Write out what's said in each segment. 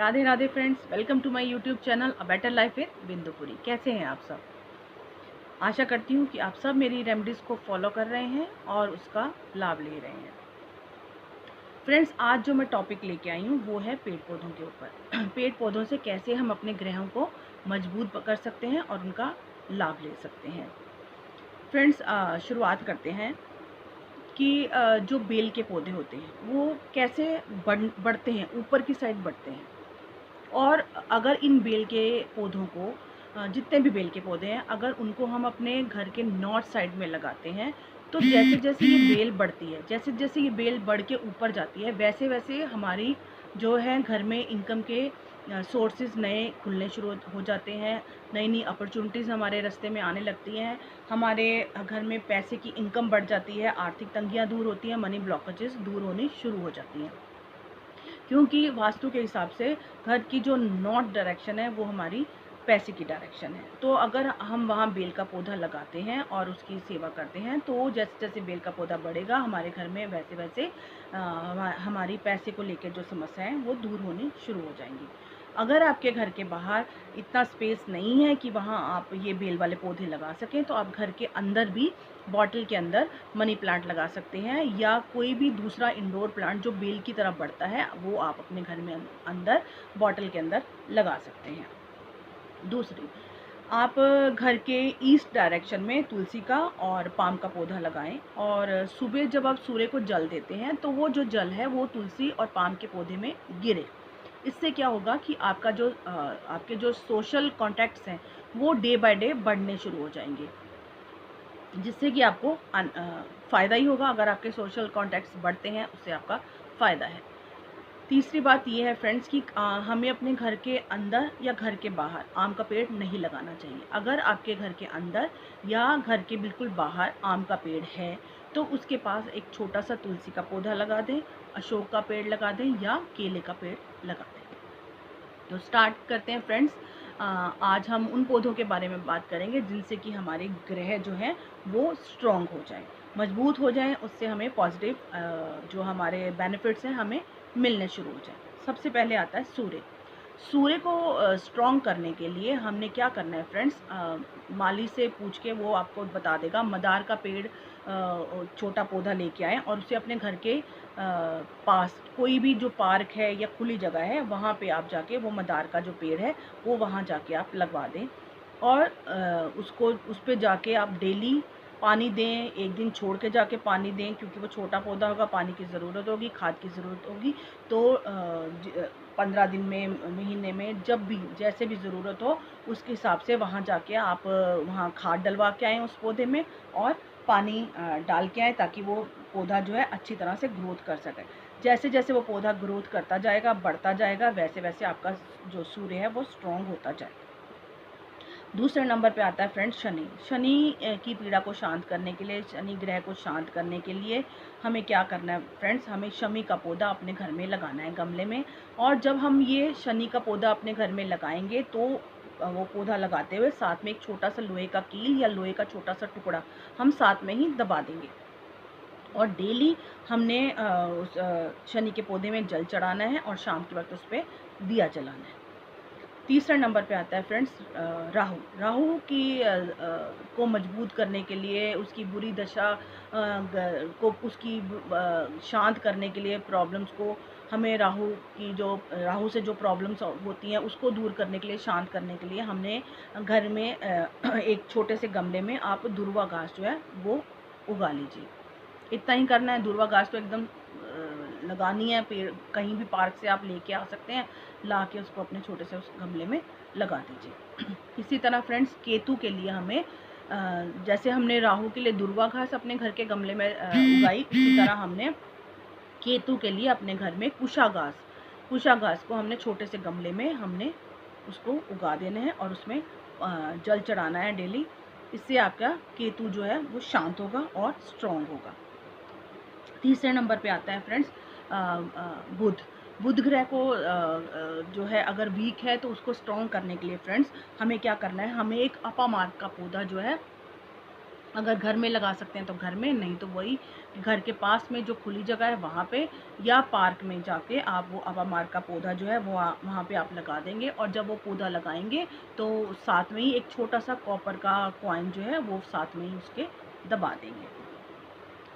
Radhe Radhe friends, welcome to my YouTube channel a better life with Bindupuri. कैसे हैं आप सब? आशा करती हूँ कि आप सब मेरी रेमेडीज़ को फॉलो कर रहे हैं और उसका लाभ ले रहे हैं। फ्रेंड्स, आज जो मैं टॉपिक लेके आई हूँ वो है पेड़ पौधों के ऊपर। पेड़ पौधों से कैसे हम अपने ग्रहों को मजबूत कर सकते हैं और उनका लाभ ले सकते हैं। फ्रेंड्स, शुरुआत करते हैं कि जो बेल के पौधे होते हैं वो कैसे बढ़ते हैं, ऊपर की साइड बढ़ते हैं। और अगर इन बेल के पौधों को जितने भी बेल के पौधे हैं, अगर उनको हम अपने घर के नॉर्थ साइड में लगाते हैं, तो जैसे जैसे ये बेल बढ़ती है, जैसे जैसे ये बेल बढ़ के ऊपर जाती है, वैसे वैसे हमारी जो है घर में इनकम के सोर्सेज नए खुलने शुरू हो जाते हैं। नई नई अपॉर्चुनिटीज़ हमारे रास्ते में आने लगती हैं। हमारे घर में पैसे की इनकम बढ़ जाती है, आर्थिक तंगियाँ दूर होती हैं, मनी ब्लॉकेजेस दूर होनी शुरू हो जाती हैं। क्योंकि वास्तु के हिसाब से घर की जो नॉर्थ डायरेक्शन है वो हमारी पैसे की डायरेक्शन है। तो अगर हम वहाँ बेल का पौधा लगाते हैं और उसकी सेवा करते हैं, तो जैसे जैसे बेल का पौधा बढ़ेगा हमारे घर में, वैसे वैसे हमारी पैसे को लेकर जो समस्या है वो दूर होनी शुरू हो जाएंगी। अगर आपके घर के बाहर इतना स्पेस नहीं है कि वहाँ आप ये बेल वाले पौधे लगा सकें, तो आप घर के अंदर भी बॉटल के अंदर मनी प्लांट लगा सकते हैं, या कोई भी दूसरा इंडोर प्लांट जो बेल की तरफ बढ़ता है वो आप अपने घर में अंदर बॉटल के अंदर लगा सकते हैं। दूसरी, आप घर के ईस्ट डायरेक्शन में तुलसी का और पाम का पौधा लगाएं, और सुबह जब आप सूर्य को जल देते हैं तो वो जो जल है वो तुलसी और पाम के पौधे में गिरे। इससे क्या होगा कि आपके जो सोशल कॉन्टैक्ट्स हैं वो डे बाय डे बढ़ने शुरू हो जाएंगे, जिससे कि आपको फ़ायदा ही होगा। अगर आपके सोशल कॉन्टैक्ट्स बढ़ते हैं उससे आपका फ़ायदा है। तीसरी बात ये है फ्रेंड्स कि हमें अपने घर के अंदर या घर के बाहर आम का पेड़ नहीं लगाना चाहिए। अगर आपके घर के अंदर या घर के बिल्कुल बाहर आम का पेड़ है, तो उसके पास एक छोटा सा तुलसी का पौधा लगा दें, अशोक का पेड़ लगा दें या केले का पेड़ लगा दें। तो स्टार्ट करते हैं फ्रेंड्स। आज हम उन पौधों के बारे में बात करेंगे जिनसे कि हमारे ग्रह जो है वो स्ट्रॉन्ग हो जाए, मजबूत हो जाए, उससे हमें पॉजिटिव जो हमारे बेनिफिट्स हैं हमें मिलने शुरू हो जाए। सबसे पहले आता है सूर्य। सूर्य को स्ट्रॉन्ग करने के लिए हमने क्या करना है फ्रेंड्स, माली से पूछ के वो आपको बता देगा। मदार का पेड़ छोटा पौधा लेके आएँ और उसे अपने घर के पास कोई भी जो पार्क है या खुली जगह है वहाँ पे आप जाके वो मदार का जो पेड़ है वो वहाँ जाके आप लगवा दें, और उसको उस पे जाके आप डेली पानी दें। एक दिन छोड़ के जाके पानी दें, क्योंकि वो छोटा पौधा होगा, पानी की ज़रूरत होगी, खाद की ज़रूरत होगी। तो 15 दिन में, महीने में, जब भी जैसे भी ज़रूरत हो उसके हिसाब से वहाँ जाके आप वहाँ खाद डलवा के आएँ उस पौधे में, और पानी डाल के आएँ, ताकि वो पौधा जो है अच्छी तरह से ग्रोथ कर सके। जैसे जैसे वो पौधा ग्रोथ करता जाएगा, बढ़ता जाएगा, वैसे वैसे आपका जो सूर्य है वो स्ट्रॉन्ग होता जाएगा। दूसरे नंबर पे आता है फ्रेंड्स शनि। शनि की पीड़ा को शांत करने के लिए, शनि ग्रह को शांत करने के लिए हमें क्या करना है फ्रेंड्स, हमें शमी का पौधा अपने घर में लगाना है गमले में। और जब हम ये शनि का पौधा अपने घर में लगाएंगे, तो वो पौधा लगाते हुए साथ में एक छोटा सा लोहे का कील या लोहे का छोटा सा टुकड़ा हम साथ में ही दबा देंगे, और डेली हमने उस शनि के पौधे में जल चढ़ाना है और शाम के वक्त उस पर दिया जलाना है। तीसरा नंबर पे आता है फ्रेंड्स राहु। राहु की को मजबूत करने के लिए, उसकी बुरी दशा को उसकी शांत करने के लिए, प्रॉब्लम्स को हमें राहु से जो प्रॉब्लम्स होती हैं उसको दूर करने के लिए, शांत करने के लिए हमने घर में एक छोटे से गमले में आप दुर्वा घास जो है वो उगा लीजिए। इतना ही करना है। दुर्वा घास तो एकदम लगानी है, पेड़ कहीं भी पार्क से आप लेके आ सकते हैं, ला के उसको अपने छोटे से उस गमले में लगा दीजिए। इसी तरह फ्रेंड्स केतु के लिए हमें जैसे हमने राहु के लिए दुर्वा घास अपने घर के गमले में उगाई, उसी तरह हमने केतु के लिए अपने घर में कुशा घास को हमने छोटे से गमले में हमने उसको उगा देना है और उसमें जल चढ़ाना है डेली। इससे आपका केतु जो है वो शांत होगा और स्ट्रॉन्ग होगा। तीसरे नंबर पे आता है फ्रेंड्स बुध ग्रह को जो है अगर वीक है तो उसको स्ट्रॉन्ग करने के लिए फ्रेंड्स हमें क्या करना है, हमें एक अपामार्क का पौधा जो है अगर घर में लगा सकते हैं तो घर में, नहीं तो वही घर के पास में जो खुली जगह है वहाँ पे या पार्क में जाके आप वो अवामार का पौधा जो है वो वहाँ पे आप लगा देंगे। और जब वो पौधा लगाएंगे तो साथ में ही एक छोटा सा कॉपर का कॉइन जो है वो साथ में ही उसके दबा देंगे।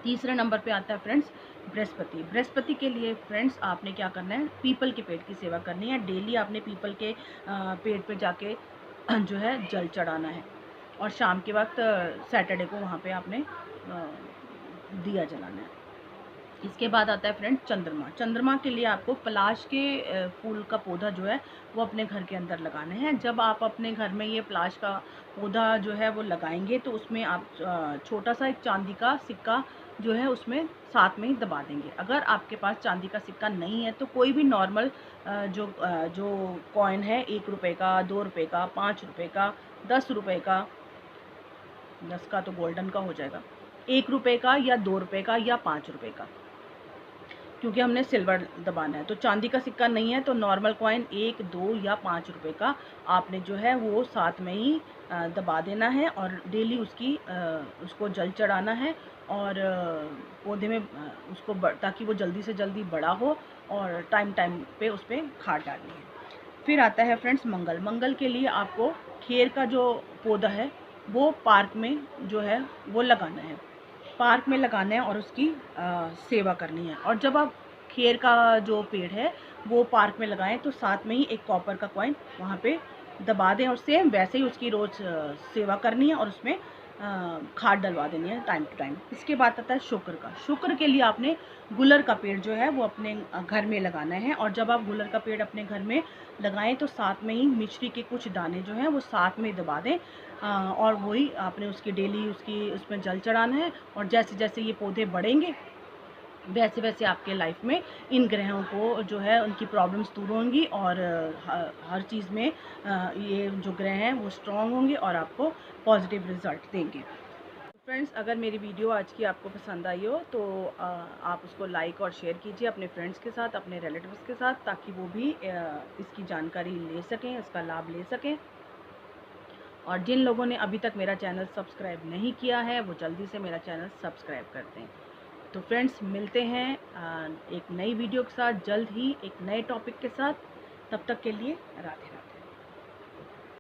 तीसरे नंबर पे आता है फ्रेंड्स बृहस्पति। बृहस्पति के लिए फ्रेंड्स आपने क्या करना है, पीपल के पेड़ की सेवा करनी है। डेली आपने पीपल के पेड़ पे जाके जो है जल चढ़ाना है और शाम के वक्त सैटरडे को वहाँ पे आपने दिया जलाना है। इसके बाद आता है फ्रेंड चंद्रमा। चंद्रमा के लिए आपको पलाश के फूल का पौधा जो है वो अपने घर के अंदर लगाना है। जब आप अपने घर में ये पलाश का पौधा जो है वो लगाएंगे तो उसमें आप छोटा सा एक चांदी का सिक्का जो है उसमें साथ में ही दबा देंगे। अगर आपके पास चांदी का सिक्का नहीं है तो कोई भी नॉर्मल जो कॉइन है, 1 रुपये का, 2 रुपये का, 5 रुपये का, 10 रुपये का, 10 का तो गोल्डन का हो जाएगा, 1 रुपये का या 2 रुपये का या 5 रुपये का, क्योंकि हमने सिल्वर दबाना है। तो चांदी का सिक्का नहीं है तो नॉर्मल कॉइन 1, 2 या 5 रुपये का आपने जो है वो साथ में ही दबा देना है और डेली उसको जल चढ़ाना है और पौधे में उसको ताकि वो जल्दी से जल्दी बड़ा हो और टाइम टाइम पे उस पर खाद डालनी है। फिर आता है फ्रेंड्स मंगल। मंगल के लिए आपको खेर का जो पौधा है वो पार्क में जो है वो लगाना है, पार्क में लगाना है और उसकी सेवा करनी है। और जब आप खेर का जो पेड़ है वो पार्क में लगाएं तो साथ में ही एक कॉपर का कॉइन वहाँ पे दबा दें और सेम वैसे ही उसकी रोज़ सेवा करनी है और उसमें खाद डलवा देनी है टाइम टू टाइम। इसके बाद आता है शुक्र का। शुक्र के लिए आपने गुलर का पेड़ जो है वो अपने घर में लगाना है और जब आप गुलर का पेड़ अपने घर में लगाएं तो साथ में ही मिश्री के कुछ दाने जो हैं वो साथ में दबा दें और वही आपने उसकी डेली उसमें जल चढ़ाना है। और जैसे जैसे ये पौधे बढ़ेंगे वैसे वैसे आपके लाइफ में इन ग्रहों को जो है उनकी प्रॉब्लम्स दूर होंगी और हर चीज़ में ये जो ग्रह हैं वो स्ट्रॉन्ग होंगे और आपको पॉजिटिव रिजल्ट देंगे। फ्रेंड्स, अगर मेरी वीडियो आज की आपको पसंद आई हो तो आप उसको लाइक और शेयर कीजिए अपने फ्रेंड्स के साथ, अपने रिलेटिव्स के साथ, ताकि वो भी इसकी जानकारी ले सकें, इसका लाभ ले सकें। और जिन लोगों ने अभी तक मेरा चैनल सब्सक्राइब नहीं किया है वो जल्दी से मेरा चैनल सब्सक्राइब कर दें। तो फ्रेंड्स, मिलते हैं एक नई वीडियो के साथ जल्द ही, एक नए टॉपिक के साथ। तब तक के लिए राधे राधे।